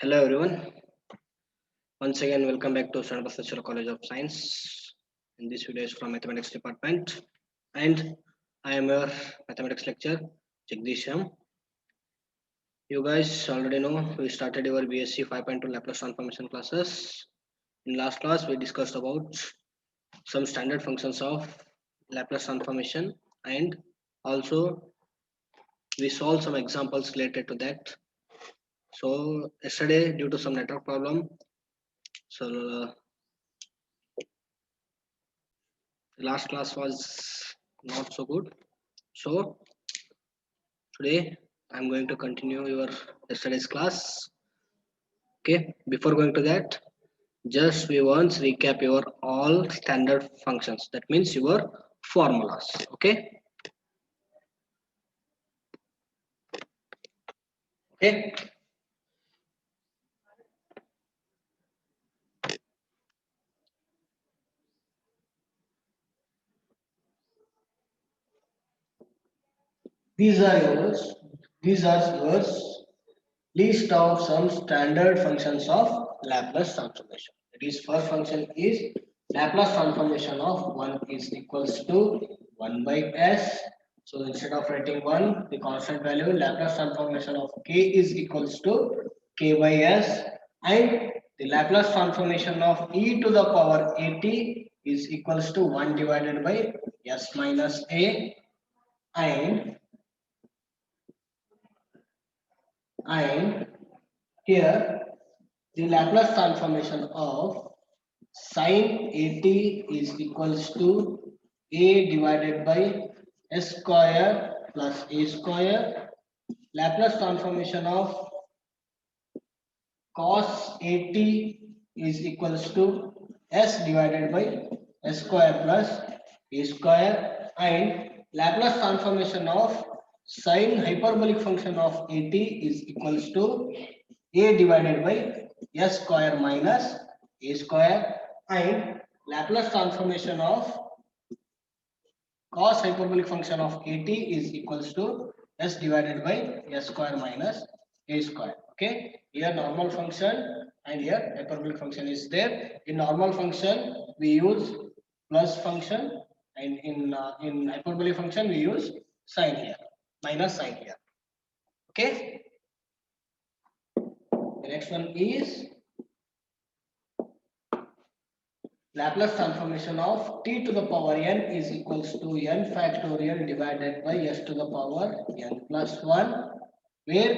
Hello everyone. Once again, welcome back to Srinath College of Science. And this video is from Mathematics Department. And I am your Mathematics lecturer, Jagdisham. You guys already know we started our BSc 5.2 Laplace transformation classes. In last class, we discussed about some standard functions of Laplace transformation, and also we solved some examples related to that. So yesterday, due to some network problem, so the last class was not so good. So today I'm going to continue your yesterday's class. Okay, before going to that, just we once recap your all standard functions. That means your formulas. Okay. Okay. These are yours. These are yours. List of some standard functions of Laplace transformation. That is, first function is Laplace transformation of 1 is equals to 1 by s. So instead of writing 1, the constant value Laplace transformation of k is equals to k by s, and the Laplace transformation of e to the power at is equals to 1 divided by s minus a, and and here the Laplace transformation of sin at is equals to a divided by s square plus a square. Laplace transformation of cos at is equals to s divided by s square plus a square, and Laplace transformation of sine hyperbolic function of at is equals to a divided by s square minus a square, and Laplace transformation of cos hyperbolic function of at is equals to s divided by s square minus a square. Okay, here normal function and here hyperbolic function is there. In normal function we use plus function, and in hyperbolic function we use sign here, minus sign here. Okay, the next one is Laplace transformation of t to the power n is equals to n factorial divided by s to the power n plus 1, where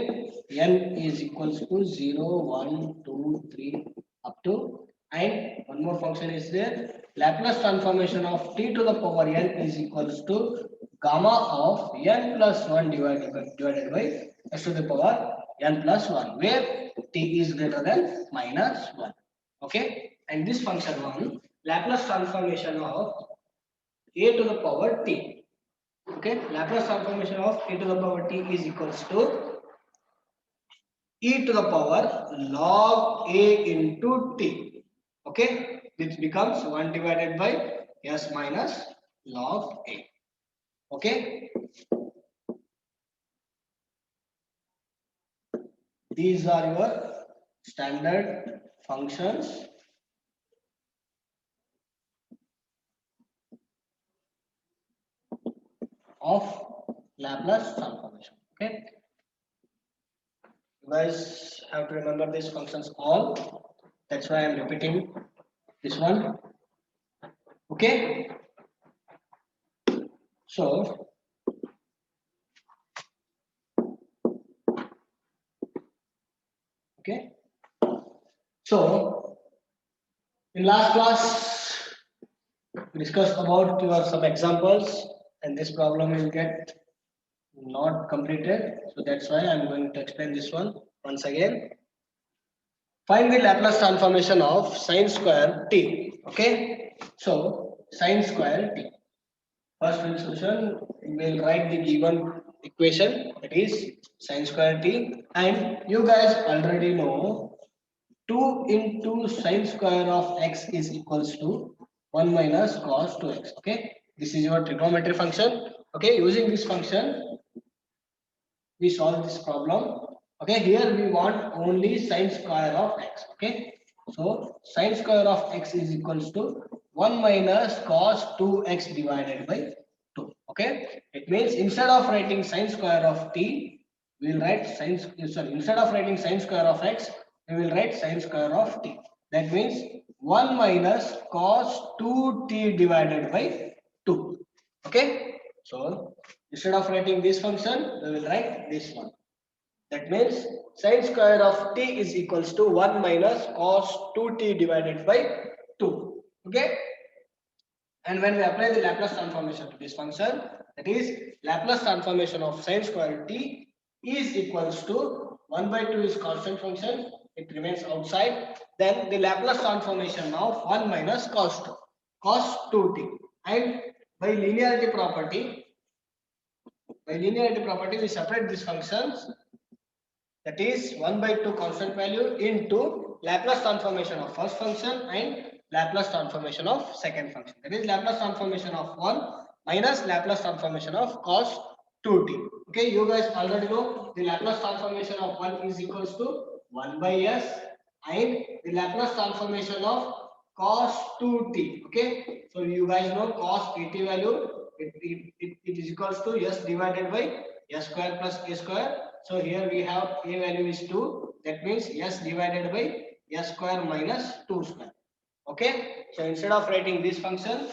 n is equals to 0, 1, 2, 3 up to, and one more function is there. Laplace transformation of t to the power n is equals to gamma of n plus 1 divided by s to the power n plus 1, where t is greater than minus 1. Okay, and this function one Laplace transformation of a to the power t. Okay, Laplace transformation of a to the power t is equals to e to the power log a into t. Okay, this becomes 1 divided by s minus log a. Okay, these are your standard functions of Laplace transformation. Okay, you guys have to remember these functions all. That's why I'm repeating this one. Okay, so okay, so in last class we discussed about your some examples, and this problem will get not completed, so that's why I'm going to explain this one once again. Find the Laplace transformation of sine square t. Okay, so sine square t. First solution, we'll write the given equation, that is sine square t, and you guys already know 2 into sine square of x is equals to 1 minus cos 2x. Okay, this is your trigonometry function. Okay, using this function we solve this problem. Okay, here we want only sine square of x. Okay, so sine square of x is equals to 1 minus cos 2x divided by 2. Okay, it means instead of writing sine square of t, we will write sine, sorry, instead of writing sine square of x, we will write sine square of t. That means 1 minus cos 2t divided by 2. Okay, so instead of writing this function, we will write this one. That means sine square of t is equals to 1 minus cos 2t divided by 2. Okay. And when we apply the Laplace transformation to this function, that is Laplace transformation of sine square t is equals to 1 by 2 is constant function. It remains outside. Then the Laplace transformation of 1 minus cos 2, cos 2t. And by linearity property, we separate these functions, that is 1 by 2 constant value into Laplace transformation of first function and Laplace transformation of second function. That is Laplace transformation of 1 minus Laplace transformation of cos 2t. Okay, you guys already know the Laplace transformation of 1 is equals to 1 by s, and the Laplace transformation of cos 2t. Okay, so you guys know cos 80 value, it is equals to s divided by s square plus a square. So here we have a value is 2. That means s divided by s square minus 2 square. Okay. So instead of writing this function,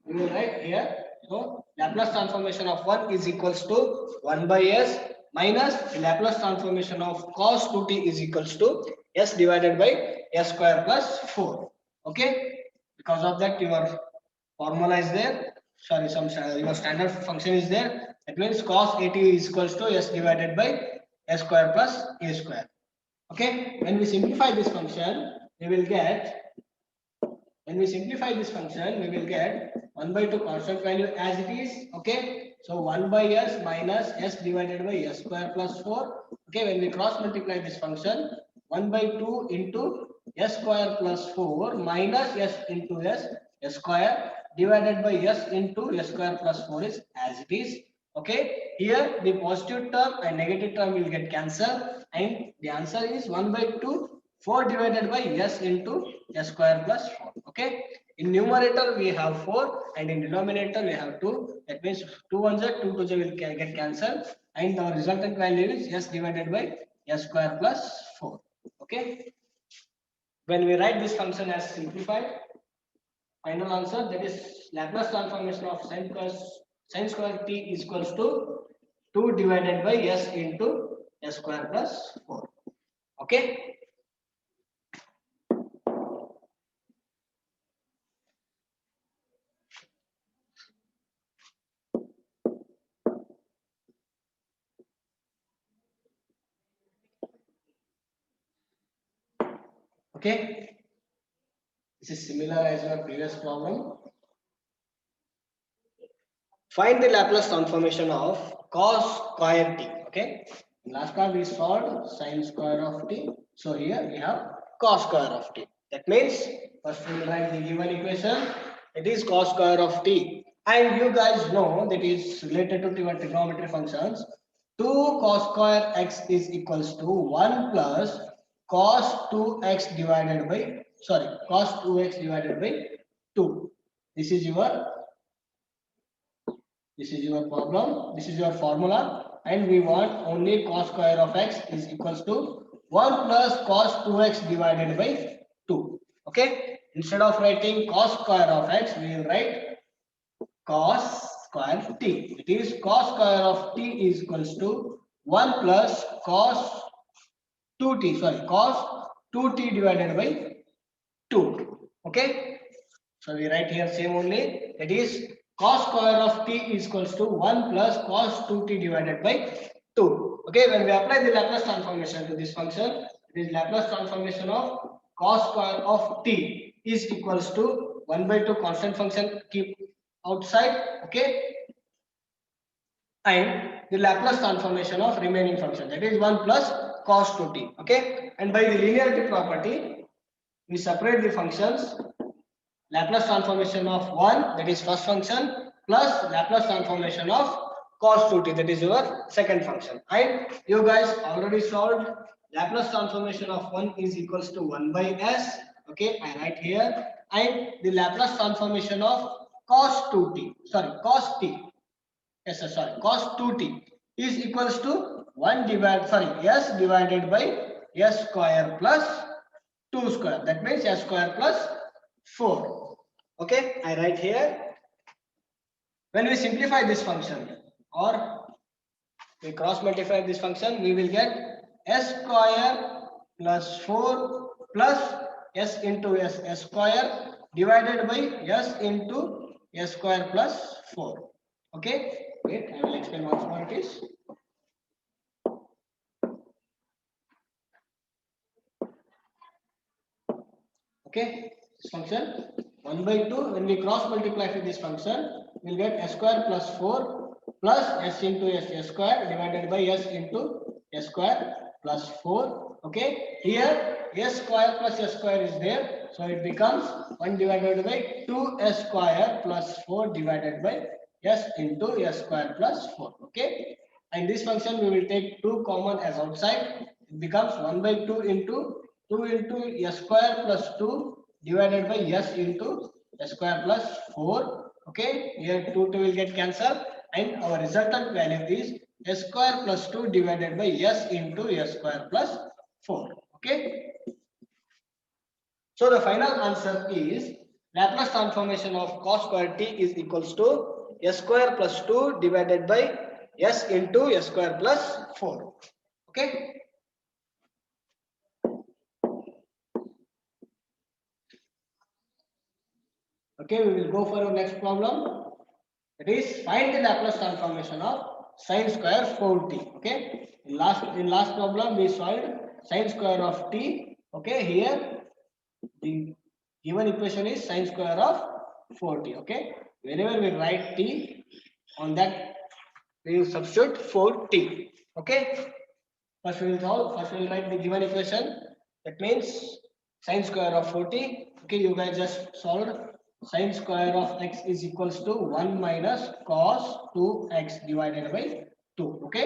we will write here. So Laplace transformation of 1 is equals to 1 by s minus the Laplace transformation of cos 2t is equals to s divided by s square plus 4. Okay. Because of that, your formula is there. Sorry, your standard function is there. That means cos 80 is equals to s divided by s square plus a square. Okay. When we simplify this function, we will get, we will get 1 by 2 constant value as it is. Okay. So 1 by s minus s divided by s square plus 4. Okay. When we cross multiply this function, 1 by 2 into s square plus 4 minus s into s square divided by s into s square plus 4 is as it is. Okay. Here the positive term and negative term will get cancelled, and the answer is 1 by 2 4 divided by s into s square plus 4. Okay. In numerator we have 4 and in denominator we have 2. That means 2 ones are 2 2 will get cancelled, and the resultant value is s divided by s square plus 4. Okay. When we write this function as simplified, final answer, that is Laplace transformation of sine square t is equals to 2 divided by s into s square plus 4. Okay. Okay. This is similar as your previous problem. Find the Laplace transformation of cos square t. Okay. Last time we solved sine square of t. So here we have cos square of t. That means first we will write the given equation. It is cos square of t. And you guys know that is related to your trigonometry functions. 2 cos square x is equals to 1 plus cos 2x divided by, sorry, cos 2x divided by 2. This is your problem. This is your formula, and we want only cos square of x is equals to 1 plus cos 2x divided by 2. Okay. Instead of writing cos square of x, we will write cos square t. It is cos square of t is equals to 1 plus cos 2t, sorry, cos 2t divided by 2. Okay. So we write here same only. That is cos square of t is equals to 1 plus cos 2t divided by 2. Okay. When we apply the Laplace transformation to this function, it is Laplace transformation of cos square of t is equals to 1 by 2 constant function, keep outside. Okay. And the Laplace transformation of remaining function, that is 1 plus cos 2t. Okay. And by the linearity property, we separate the functions. Laplace transformation of 1, that is first function, plus Laplace transformation of cos 2t, that is your second function. And you guys already solved Laplace transformation of 1 is equals to 1 by s. Okay, I write here. And the Laplace transformation of cos 2t, sorry, cos t, yes sir, sorry, cos 2t is equals to 1 divided, sorry, s divided by s square plus 2 square, that means s square plus 4. Okay, I write here. When we simplify this function or we cross multiply this function, we will get s square plus 4 plus s into s square divided by s into s square plus 4. Okay, wait, I will explain once more it is. Okay, this function 1 by 2, when we cross multiply with this function, we will get s square plus 4 plus s into s square divided by s into s square plus 4. Okay, here s square plus s square is there, so it becomes 1 divided by 2s square plus 4 divided by s into s square plus 4. Okay, and this function we will take 2 common as outside, it becomes 1 by 2 into 2 into s square plus 2 divided by s into s square plus 4. Okay, here 2 will get cancelled and our resultant value is s square plus 2 divided by s into s square plus 4. Okay, so the final answer is Laplace transformation of cos square t is equals to s square plus 2 divided by s into s square plus 4. Okay. Okay, we will go for our next problem. That is, find the Laplace transformation of sine square 4t. Okay, in last problem we solved sine square of t. Okay, here the given equation is sine square of 4t. Okay, whenever we write t, on that we will substitute 4t. Okay, first we will write the given equation. That means sine square of 40. Okay, you guys just solved. Sine square of x is equals to 1 minus cos 2x divided by 2. Okay,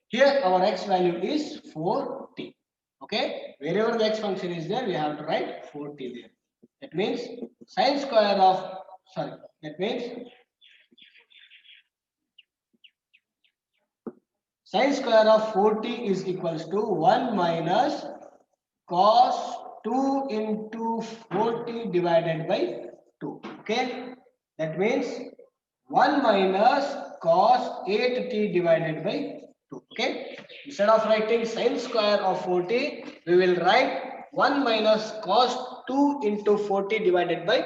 here our x value is 4t. Okay, wherever the x function is there, we have to write 4t there. That means sine square of, sorry, that means sine square of 4t is equals to 1 minus cos 2 into 4t divided by 2. Okay, that means 1 minus cos 8t divided by 2. Okay, instead of writing sine square of 40, we will write 1 minus cos 2 into 40 divided by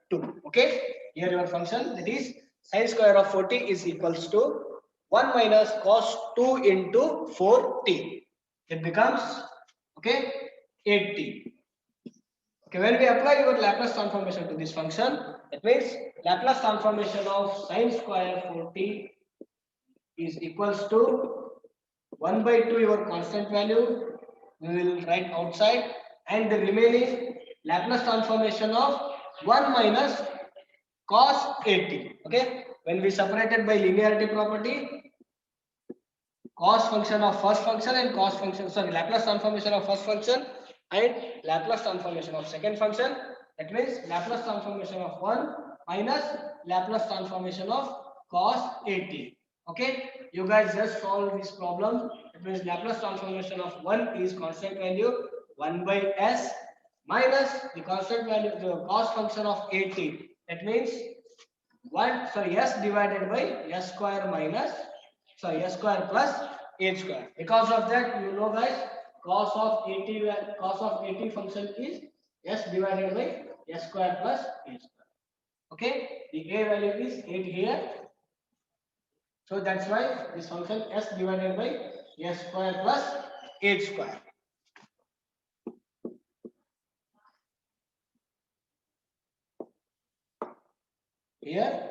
2. Okay, here your function, that is sine square of 40 is equals to 1 minus cos 2 into 4t. It becomes, okay, 8t. Okay, when we apply your Laplace transformation to this function, that means Laplace transformation of sine square 40 is equals to 1 by 2 your constant value, we will write outside, and the remaining Laplace transformation of 1 minus cos 80. Okay, when we separated by linearity property, cos function of first function and cos function, sorry, Laplace transformation of first function and Laplace transformation of second function. That means Laplace transformation of 1 minus Laplace transformation of cos 80. Okay, you guys just solve this problem. It means Laplace transformation of 1 is constant value 1 by s minus the constant value, the cos function of 80. That means 1, sorry, s divided by s square minus, sorry, s square plus a square. Because of that, you know guys, cos of 80 function is s divided by s square plus a square. Okay, the a value is 8 here, so that's why this function s divided by s square plus 8 square. Here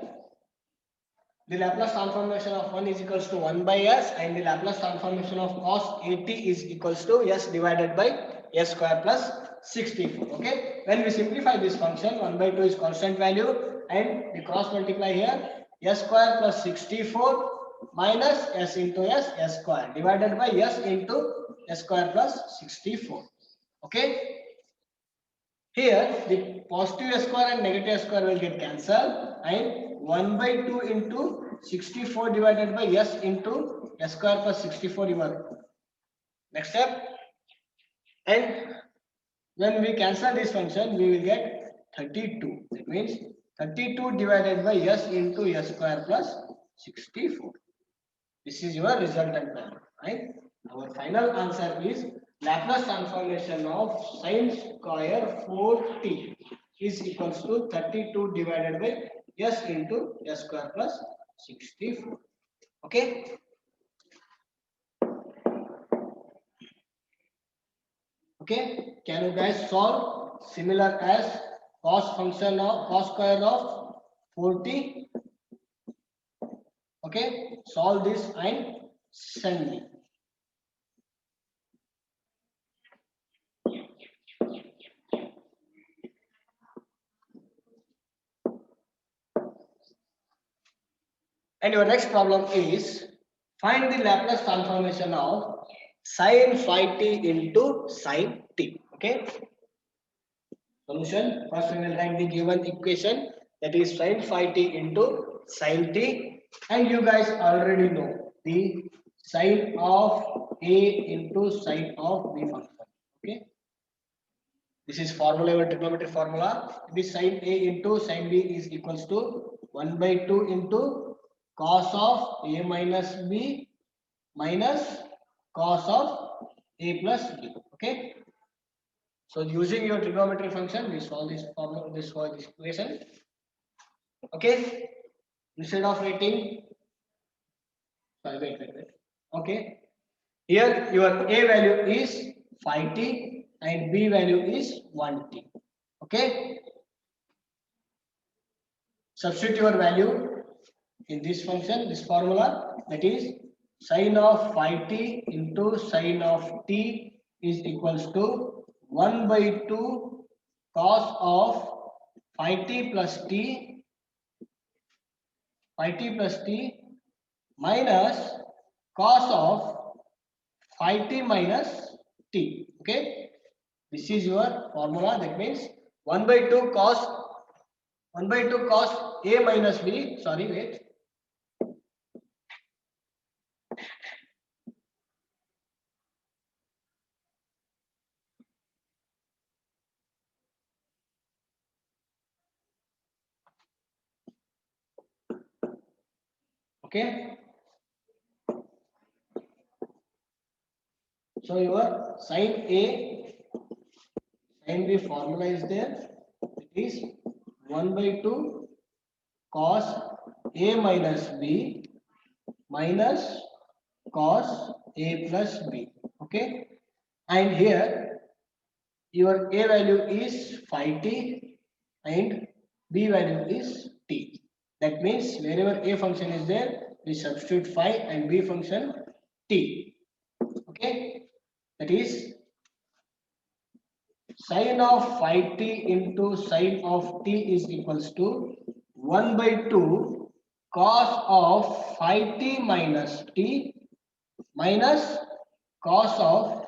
the Laplace transformation of 1 is equals to 1 by s, and the Laplace transformation of cos 80 is equals to s divided by s square plus 64. Okay, when we simplify this function, 1 by 2 is constant value and the cross multiply here, s square plus 64 minus s into s square divided by s into s square plus 64. Okay. Here the positive s square and negative s square will get cancelled, and 1 by 2 into 64 divided by s into s square plus 64 your next step. And when we cancel this function, we will get 32. That means 32 divided by s into s square plus 64. This is your resultant value, right? Our final answer is Laplace transformation of sine square 4t is equals to 32 divided by s into s square plus 64. Okay. Okay. Can you guys solve similar as cos function of cos square of 4t? Okay. Solve this and send me. And your next problem is find the Laplace transformation of sin phi t into sin t. Okay. Solution. First we will write the given equation, that is sin phi t into sin t, and you guys already know the sine of a into sine of b function. Okay. This is formula, your trigonometry formula. This sine a into sine b is equals to 1 by 2 into cos of a minus b minus cos of a plus b. Okay. So using your trigonometry function, we solve this problem, this equation. Okay. Instead of writing, sorry, wait. Okay. Here your a value is 5t and b value is 1t. Okay. Substitute your value in this function, this formula, that is sine of phi t into sine of t is equals to 1 by 2 cos of phi t plus t minus cos of phi t minus t. Okay, this is your formula. That means 1 by 2 cos a minus b. Sorry, wait. Okay. So your sin A, sin B formula is there. It is 1 by 2 cos A minus B minus cos A plus B. Okay. And here your A value is phi t and B value is t. That means wherever A function is there, we substitute phi and B function t. Okay. That is sine of phi t into sine of t is equals to 1 by 2 cos of phi t minus t minus cos of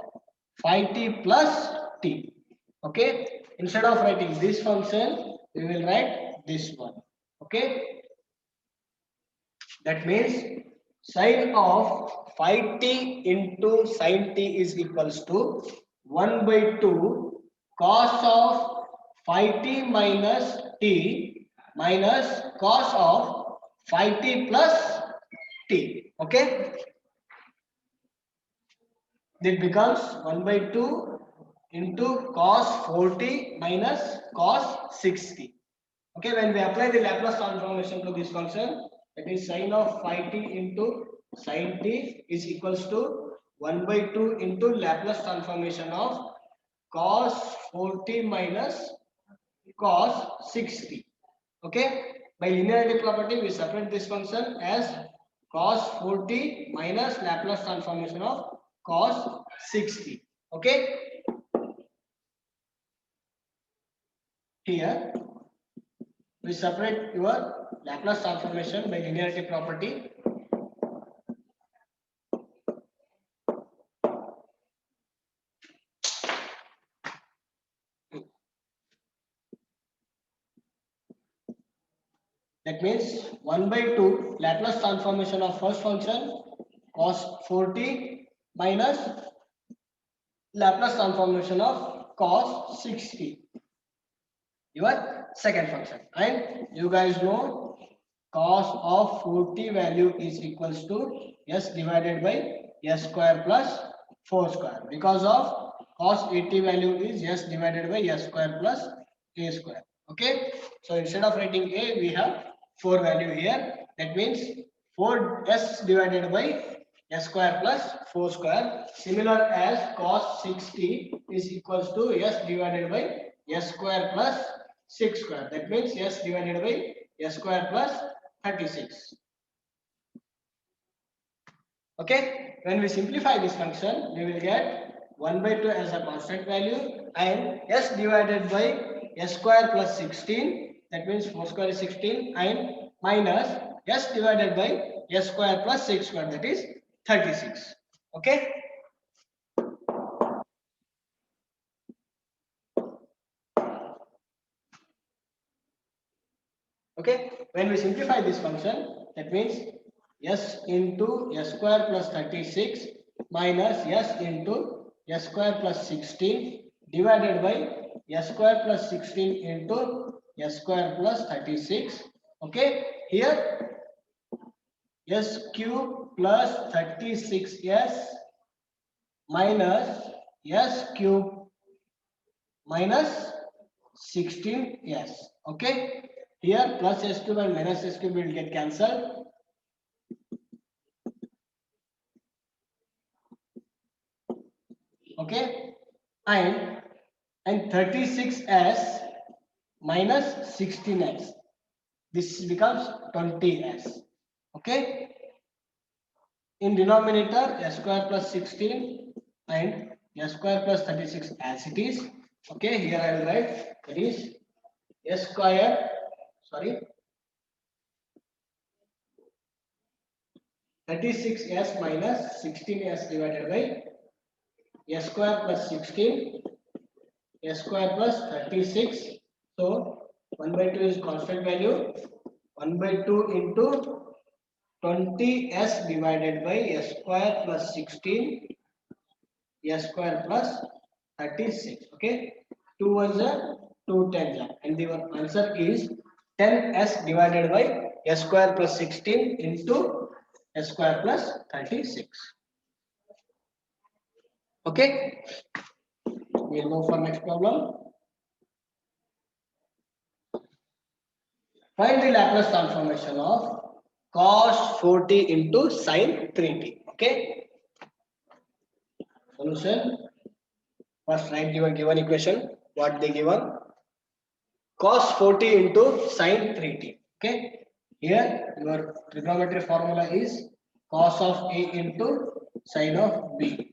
phi t plus t. Okay. Instead of writing this function, we will write this one. Okay. That means sine of phi t into sin t is equals to 1 by 2 cos of phi t minus t minus cos of phi t plus t. Okay. It becomes 1 by 2 into cos 4t minus cos 6t. Okay, when we apply the Laplace transformation to this function, that is sine of phi t into sin t is equals to 1 by 2 into Laplace transformation of cos 4t minus cos 6t. Okay, by linearity property, we separate this function as cos 4t minus Laplace transformation of cos 6t. Okay, here we separate your Laplace transformation by linearity property. That means 1 by 2 Laplace transformation of first function cos 4t minus Laplace transformation of cos 60, your second function. And you guys know cos of 40 value is equals to s divided by s square plus 4 square, because of cos 80 value is s divided by s square plus a square. Okay, so instead of writing a, we have 4 value here. That means 4s divided by s square plus 4 square, similar as cos 60 is equals to s divided by s square plus 6 square. That means s divided by s square plus 36. Okay, when we simplify this function, we will get 1 by 2 as a constant value and s divided by s square plus 16, that means 4 square is 16, and minus s divided by s square plus 6 square, that is 36. Okay. Okay, when we simplify this function, that means s into s square plus 36 minus s into s square plus 16 divided by s square plus 16 into s square plus 36. Okay, here s cube plus 36s minus s cube minus 16s. Okay, here plus s cube and minus s cube will get cancelled. Okay, and 36s minus 16s, this becomes 20s. Okay, in denominator s square plus 16 and s square plus 36 as it is. Okay, here I will write that is s square, sorry, 36s minus 16s divided by s square plus 16 s square plus 36. So 1 by 2 is constant value. 1 by 2 into 20s divided by s square plus 16 s square plus 36. Okay, 2 ones are 2 tens are, and the answer is 10s divided by s square plus 16 into s square plus 36. Okay, we'll move for next problem. Find the Laplace transformation of cos 4t into sin 3t. Okay, solution. First write your given equation, what they given. Cos 40 into sin 3t. Okay, here your trigonometry formula is cos of a into sin of b.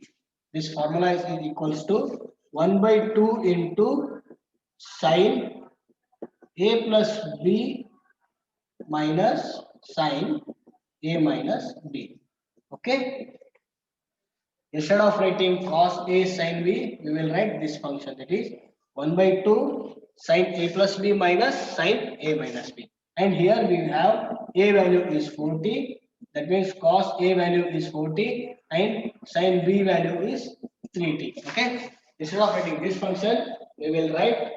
This formula is equals to 1 by 2 into sin a plus b minus sin a minus b. Okay, instead of writing cos a sin b, we will write this function, that is 1 by 2 sin a plus b minus sin a minus b. And here we have a value is 40, that means cos a value is 40 and sin b value is 3t. Okay, instead of writing this function, we will write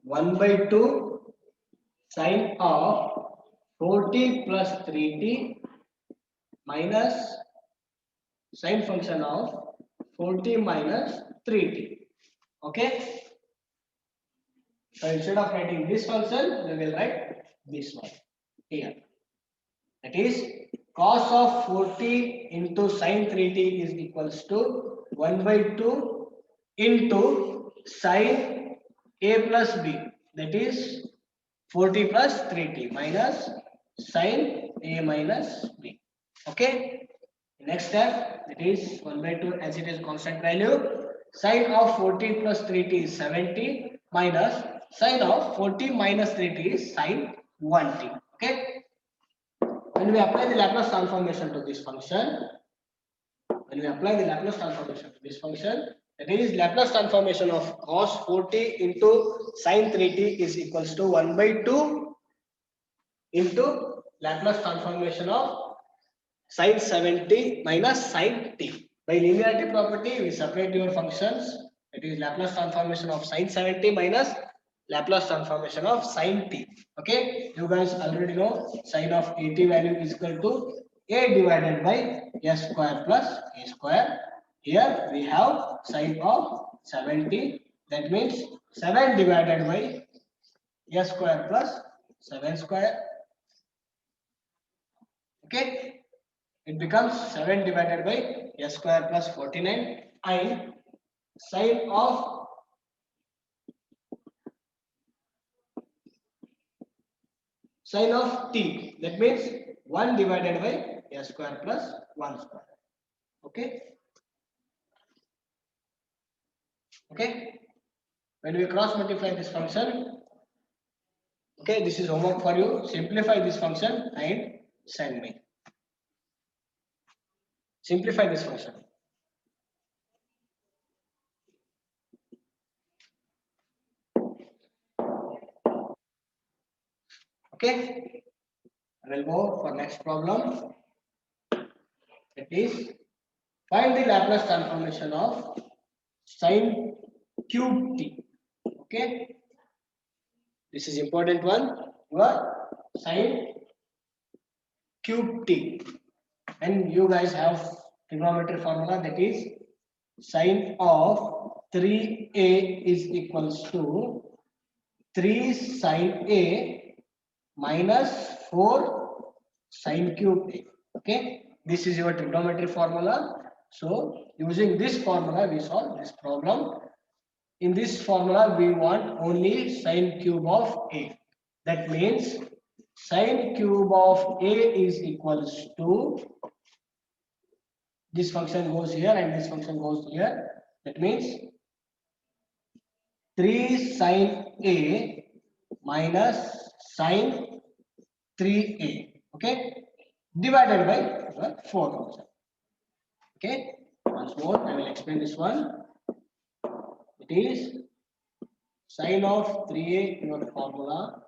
1 by 2 sin of 40 plus 3t minus sin function of 40 minus 3t. Okay, so instead of writing this function, we will write this one here. That is cos of 40 into sin 3t is equals to 1 by 2 into sin a plus b, that is 40 plus 3t minus sin a minus b. Okay, next step, that is 1 by 2 as it is constant value. Sin of 40 plus 3t is 70 minus sin of 40 minus 3t is sin 1t. Okay, when we apply the Laplace transformation to this function, when we apply the Laplace transformation to this function, that is Laplace transformation of cos 4t into sin 3t is equals to 1 by 2 into Laplace transformation of sin 7t minus sin t. By linearity property, we separate your functions. It is Laplace transformation of sin 7t minus Laplace transformation of sin t. Okay, you guys already know sin of 80 value is equal to a divided by s square plus a square. Here we have sin of 70. That means 7 divided by s square plus 7 square. Okay, it becomes 7 divided by s square plus 49 and sin of t, that means 1 divided by s square plus 1 square. Okay, okay, when we cross multiply this function, okay, this is homework for you. Simplify this function and send me. Simplify this function. Okay, I will go for next problem. It is find the Laplace transformation of sin cube t. Okay, this is important one. Your sin cube t, and you guys have trigonometry formula, that is sin of 3a is equals to 3 sin a minus 4 sin cube a. Okay, this is your trigonometry formula. So using this formula we solve this problem. In this formula we want only sin cube of a. That means sin cube of a is equals to, this function goes here and this function goes here. That means 3 sin a minus sin 3a. Okay, divided by 4 function. Okay, once more I will explain this one. It is sin of 3a, your formula.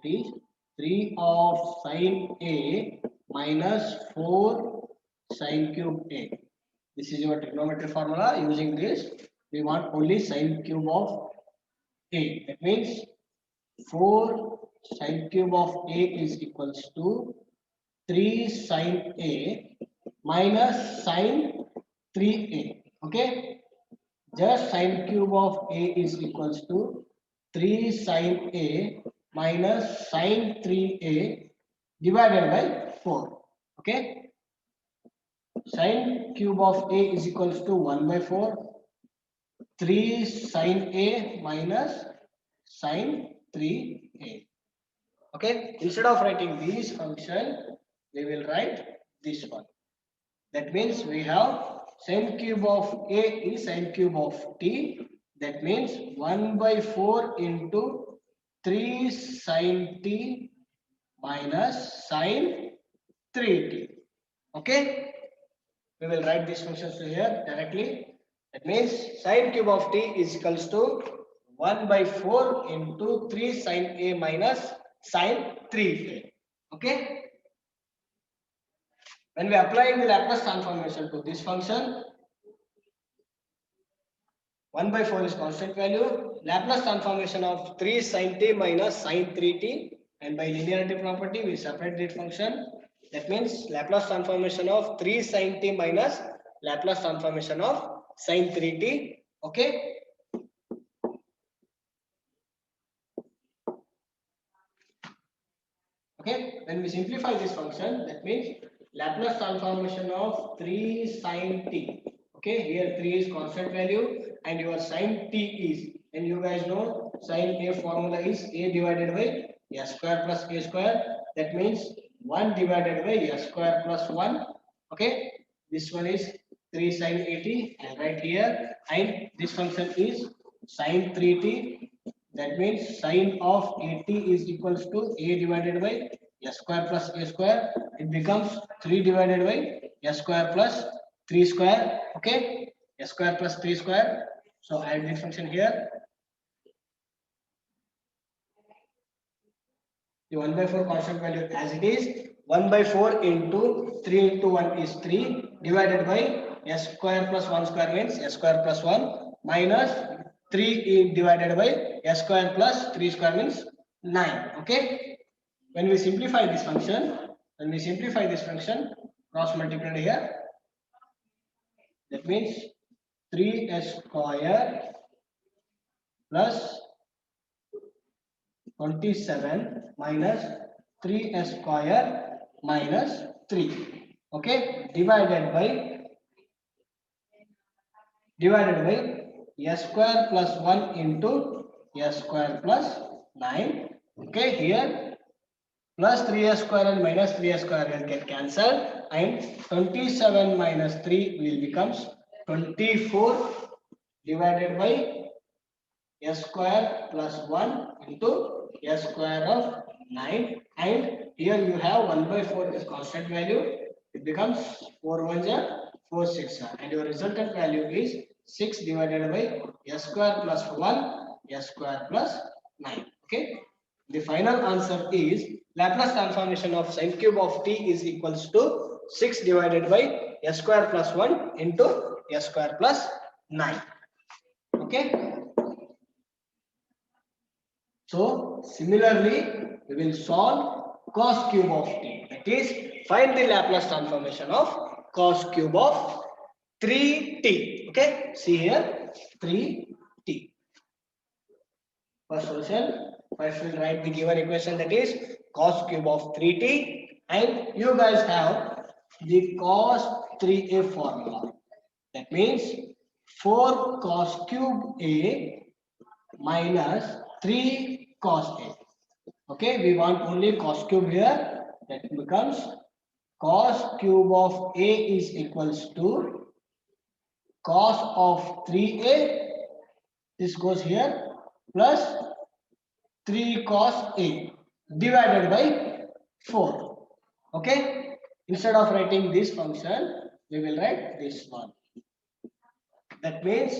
It is 3 of sin a minus 4 sin cube a. This is your trigonometry formula. Using this, we want only sin cube of a. That means 4 sin cube of a is equals to 3 sin a minus sin 3a. Okay, just sin cube of a is equals to 3 sin a minus sin 3a divided by 4. Okay, sin cube of a is equals to 1 by 4. 3 sin a minus sin 3a. Okay, instead of writing this function, we will write this one. That means we have sin cube of a is sin cube of t. That means 1 by 4 into 3 sin t minus sin 3t. Okay, we will write these functions here directly. That means sin cube of t is equals to 1 by 4 into 3 sin a minus sin 3a. Okay, when we apply the Laplace transformation to this function, 1 by 4 is constant value. Laplace transformation of 3 sin t minus sin 3t, and by linearity property we separate that function. That means Laplace transformation of 3 sin t minus Laplace transformation of sin 3t. Okay, okay, when we simplify this function, that means Laplace transformation of 3 sin t. Okay, here 3 is constant value and your sin t is, and you guys know sin a formula is a divided by s square plus a square. That means 1 divided by s square plus 1. Okay, this one is 3 sin 80 and right here, and this function is sin 3t. That means sin of 80 is equals to a divided by s square plus a square. It becomes 3 divided by s square plus 3 square. Okay, s square plus 3 square. So add this function here. The 1 by 4 constant value as it is. 1 by 4 into 3 into 1 is 3 divided by s square plus 1 square means s square plus 1 minus 3 divided by s square plus 3 square means 9. Okay. When we simplify this function, cross multiplied here, that means 3s square plus 27 minus 3s square minus 3. Okay, divided by s square plus 1 into s square plus 9. Okay, here plus 3s square and minus 3s square will get cancelled, and 27 minus 3 will becomes 24 divided by s square plus 1 into s square of 9, and here you have 1 by 4 is constant value. It becomes 4 1s are 4 6 are, and your resultant value is 6 divided by s square plus 1 s square plus 9. Okay, the final answer is Laplace transformation of sin cube of t is equals to 6 divided by s square plus 1 into s square plus 9. Okay. So similarly, we will solve cos cube of t. That is, find the Laplace transformation of cos cube of 3t. Okay, see here 3t. First solution. First we'll write the given equation, that is cos cube of 3t, and you guys have the cos 3a formula. That means 4 cos cube a minus 3 cos a. Okay, we want only cos cube here. That becomes cos cube of a is equals to cos of 3a. This goes here plus 3 cos a divided by 4. Okay, instead of writing this function, we will write this one. That means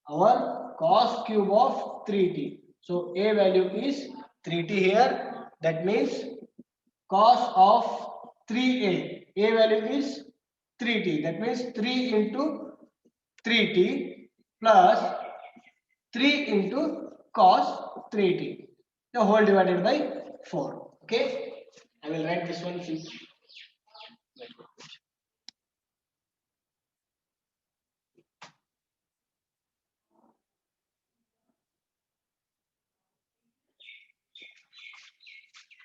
our cos cube of 3t. So a value is 3t here. That means cos of 3a. A value is 3t. That means 3 into 3t plus 3 into cos 3t. The whole divided by 4. Okay. I will write this one.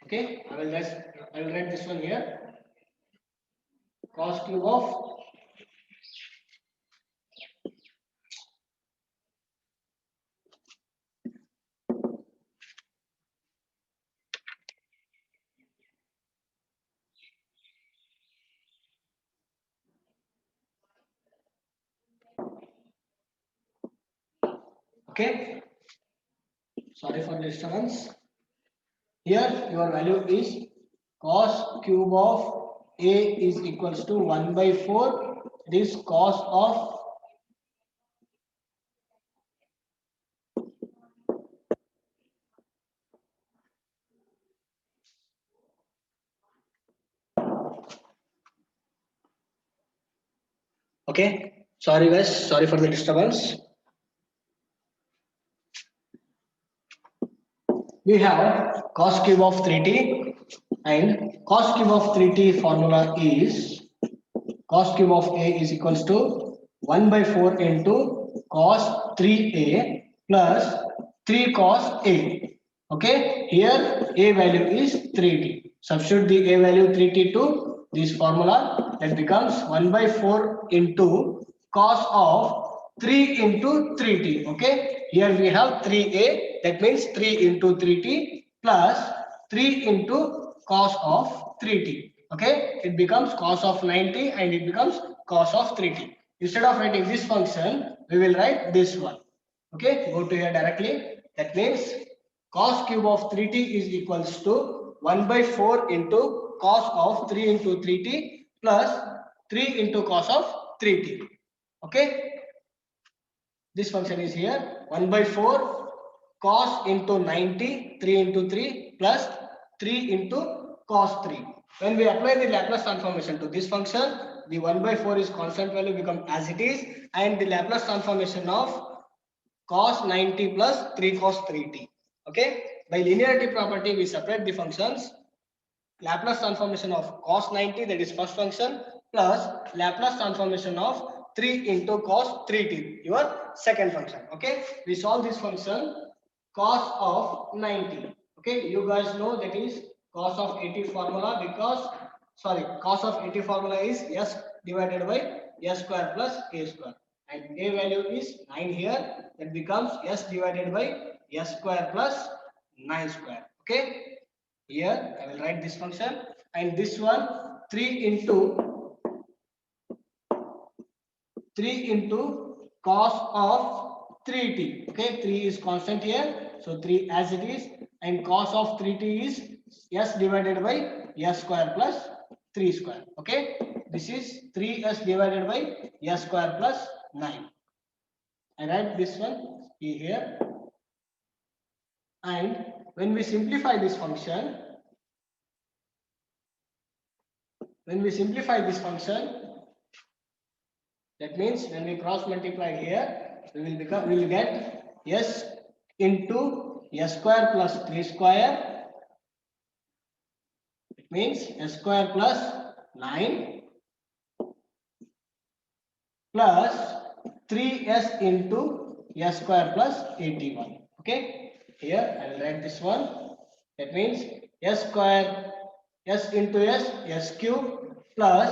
Okay, I will write this one here. Cos cube of okay. Sorry for the disturbance. Here your value is cos cube of a is equals to 1 by 4. This cos of okay. Sorry guys, sorry for the disturbance. We have cos cube of 3t, and cos cube of 3t formula is cos cube of a is equals to 1 by 4 into cos 3a plus 3 cos a. Okay, here a value is 3t. Substitute the a value 3t to this formula. That becomes 1 by 4 into cos of 3 into 3t. Okay, here we have 3a. That means 3 into 3t plus 3 into cos of 3t. Okay, it becomes cos of 90 and it becomes cos of 3t. Instead of writing this function, we will write this one. Okay, go to here directly. That means cos cube of 3t is equals to 1 by 4 into cos of 3 into 3t plus 3 into cos of 3t. Okay, this function is here 1 by 4 cos into 90, 3 into 3 plus 3 into cos 3. When we apply the Laplace transformation to this function, the 1 by 4 is constant value become as it is, and the Laplace transformation of cos 90 plus 3 cos 3t. Okay, by linearity property we separate the functions. Laplace transformation of cos 90, that is first function, plus Laplace transformation of 3 into cos 3t, your second function. Okay, we solve this function cos of 90. Okay, you guys know that is cos of 80 formula, because cos of 80 formula is s divided by s square plus a square, and a value is 9 here, that becomes s divided by s square plus 9 square. Okay, here I will write this function, and this one 3 into cos of 3t. Okay, 3 is constant here, so 3 as it is, and cos of 3t is s divided by s square plus 3 square. Okay, this is 3s divided by s square plus 9. I write this one here, and when we simplify this function, that means when we cross multiply here, we will get s into s square plus 3 square. It means s square plus 9 plus 3s into s square plus 81. Okay, here I will write this one. That means s square, s into s cube, plus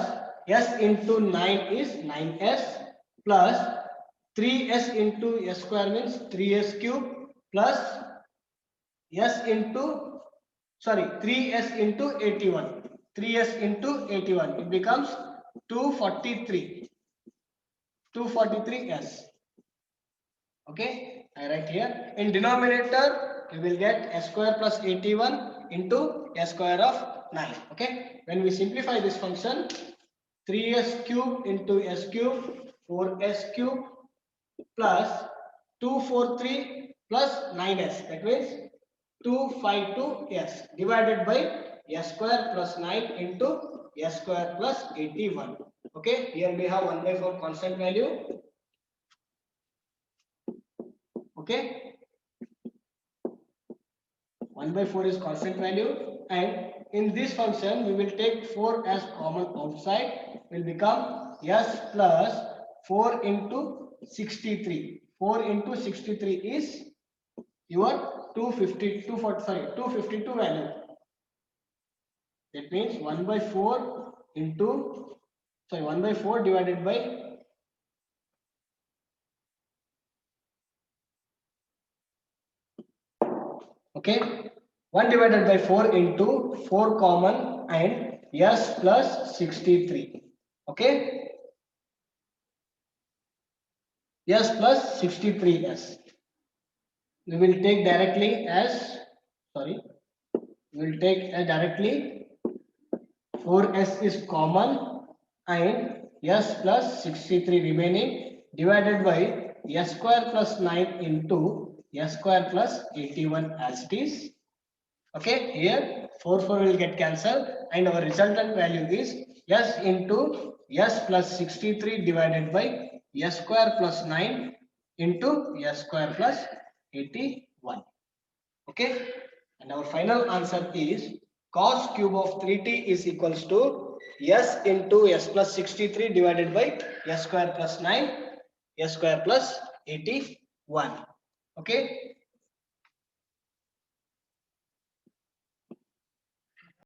s into 9 is 9s, plus 3s into s square means 3s cube, plus s into 3s into 81. 3s into 81, it becomes 243s. Okay, I write here. In denominator, we will get s square plus 81 into s square of 9. Okay, when we simplify this function, 3s cube into s cube, 4s cube plus 243 plus 9s, that means 252s divided by s square plus 9 into s square plus 81. Okay, here we have 1 by 4 constant value. Okay, 1 by 4 is constant value, and in this function we will take 4 as common outside, will become s plus 4 into 63. 4 into 63 is your 252 value. That means 1 by 4 into 1 by 4 divided by okay, 1 divided by 4 into 4 common and s plus 63. Okay, s plus 63s. We will take directly as we will take directly 4s is common and s plus 63 remaining, divided by s square plus 9 into s square plus 81 as it is. Okay, here 4 will get cancelled, and our resultant value is s into s plus 63 divided by s square plus 9 into s square plus 81. Okay, and our final answer is cos cube of 3t is equals to s into s plus 63 divided by s square plus 9 s square plus 81. Okay,